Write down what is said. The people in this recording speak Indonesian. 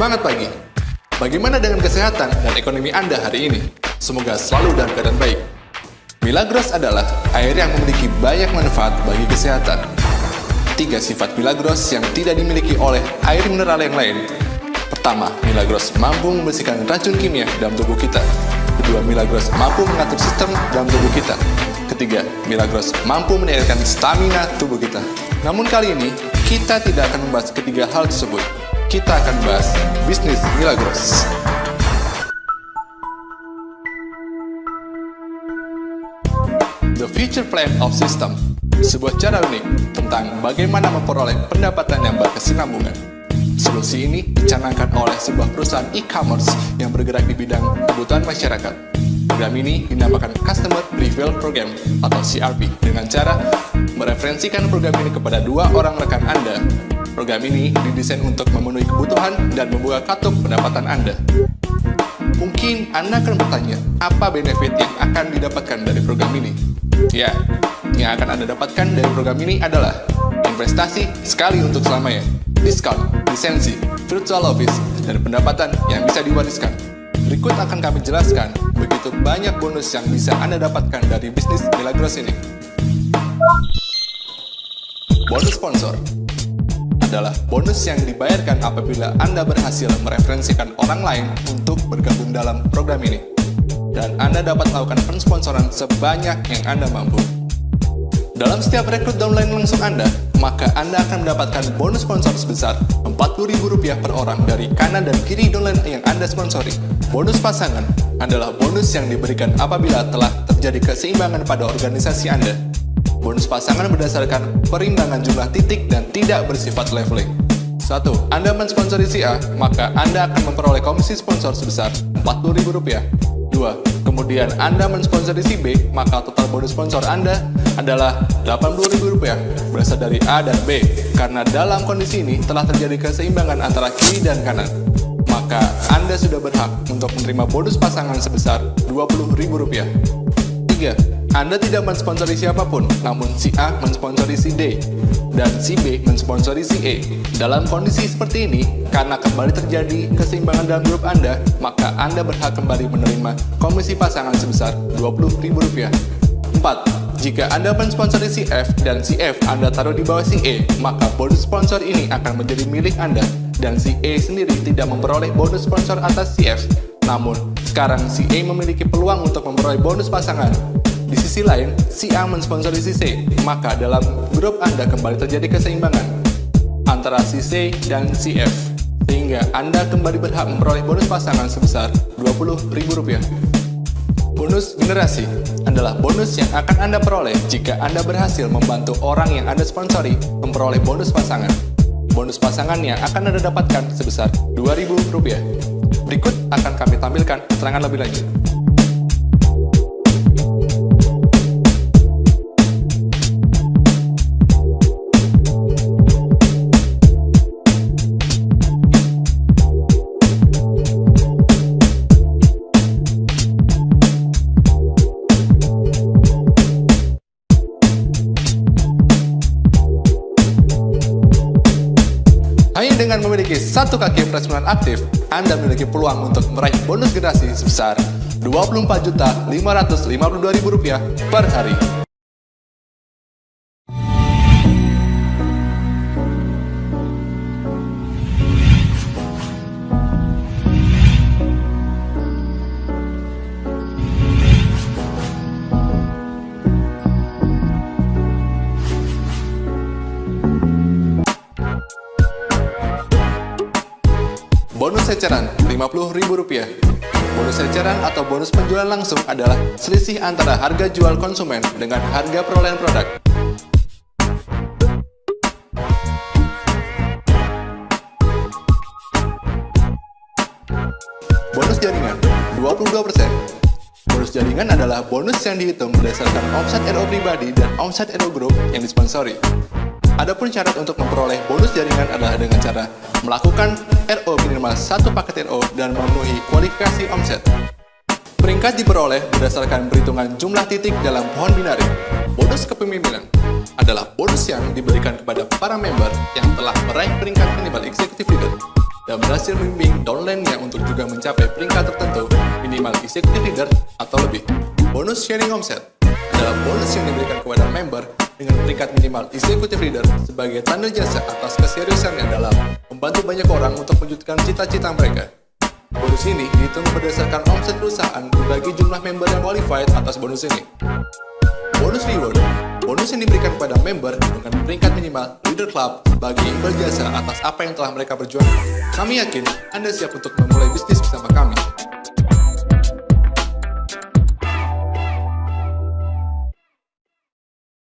Semangat pagi! Bagaimana dengan kesehatan dan ekonomi Anda hari ini? Semoga selalu dalam keadaan baik. Milagros adalah air yang memiliki banyak manfaat bagi kesehatan. 3 sifat Milagros yang tidak dimiliki oleh air mineral yang lain. Pertama, Milagros mampu membersihkan racun kimia dalam tubuh kita. Kedua, Milagros mampu mengatur sistem dalam tubuh kita. Ketiga, Milagros mampu meningkatkan stamina tubuh kita. Namun kali ini, kita tidak akan membahas ketiga hal tersebut. Kita akan bahas bisnis Milagros. The Future Plan of System, sebuah cara unik tentang bagaimana memperoleh pendapatan yang berkesinambungan. Solusi ini dicanangkan oleh sebuah perusahaan e-commerce yang bergerak di bidang kebutuhan masyarakat. Program ini dinamakan Customer Refill Program atau CRP dengan cara mereferensikan program ini kepada 2 orang rekan Anda. Program ini didesain untuk memenuhi kebutuhan dan membuka kartu pendapatan Anda. Mungkin Anda akan bertanya, apa benefit yang akan didapatkan dari program ini? Ya, yang akan Anda dapatkan dari program ini adalah investasi sekali untuk selamanya, diskon, lisensi, virtual office, dan pendapatan yang bisa diwariskan. Berikut akan kami jelaskan begitu banyak bonus yang bisa Anda dapatkan dari bisnis Milagros ini. Bonus sponsor adalah bonus yang dibayarkan apabila Anda berhasil mereferensikan orang lain untuk bergabung dalam program ini. Dan Anda dapat melakukan pensponsoran sebanyak yang Anda mampu. Dalam setiap rekrut downline langsung Anda, maka Anda akan mendapatkan bonus sponsor sebesar Rp40.000 per orang dari kanan dan kiri downline yang Anda sponsori. Bonus pasangan adalah bonus yang diberikan apabila telah terjadi keseimbangan pada organisasi Anda. Bonus pasangan berdasarkan perimbangan jumlah titik dan tidak bersifat leveling. 1. Anda mensponsori si A, maka Anda akan memperoleh komisi sponsor sebesar Rp40.000. 2. Kemudian Anda mensponsori si B, maka total bonus sponsor Anda adalah Rp80.000 berasal dari A dan B. Karena dalam kondisi ini telah terjadi keseimbangan antara kiri dan kanan, maka Anda sudah berhak untuk menerima bonus pasangan sebesar Rp20.000. 3. Anda tidak mensponsori siapapun, namun si A mensponsori si D, dan si B mensponsori si E. Dalam kondisi seperti ini, karena kembali terjadi keseimbangan dalam grup Anda, maka Anda berhak kembali menerima komisi pasangan sebesar Rp20.000. 4. Jika Anda mensponsori si F dan si F Anda taruh di bawah si E, maka bonus sponsor ini akan menjadi milik Anda, dan si E sendiri tidak memperoleh bonus sponsor atas si F. Namun, sekarang si E memiliki peluang untuk memperoleh bonus pasangan. Di sisi lain, si A mensponsori si C, maka dalam grup Anda kembali terjadi keseimbangan antara si C dan si F, sehingga Anda kembali berhak memperoleh bonus pasangan sebesar Rp20.000. Bonus generasi adalah bonus yang akan Anda peroleh jika Anda berhasil membantu orang yang Anda sponsori memperoleh bonus pasangan. Bonus pasangannya akan Anda dapatkan sebesar Rp2.000. Berikut akan kami tampilkan keterangan lebih lanjut. Hanya dengan memiliki 1 kaki operasional aktif, Anda memiliki peluang untuk meraih bonus generasi sebesar Rp24.552.000 per hari. Bonus eceran Rp50.000. Bonus eceran atau bonus penjualan langsung adalah selisih antara harga jual konsumen dengan harga perolehan produk. Bonus jaringan 22%. Bonus jaringan adalah bonus yang dihitung berdasarkan omset RO pribadi dan omset RO Group yang disponsori. Adapun syarat untuk memperoleh bonus jaringan adalah dengan cara melakukan RO minimal 1 paket RO dan memenuhi kualifikasi omset. Peringkat diperoleh berdasarkan perhitungan jumlah titik dalam pohon binari. Bonus kepemimpinan adalah bonus yang diberikan kepada para member yang telah meraih peringkat minimal executive leader. dan berhasil membimbing downline-nya untuk juga mencapai peringkat tertentu, minimal executive leader atau lebih. Bonus sharing omset adalah bonus yang diberikan kepada member dengan peringkat minimal executive leader sebagai tanda jasa atas keseriusannya dalam membantu banyak orang untuk mewujudkan cita-cita mereka. Bonus ini dihitung berdasarkan omset perusahaan dibagi jumlah member yang qualified atas bonus ini. Bonus reward, bonus yang diberikan kepada member dengan peringkat minimal leader club bagi imbal jasa atas apa yang telah mereka perjuangkan. Kami yakin Anda siap untuk memulai bisnis bersama kami.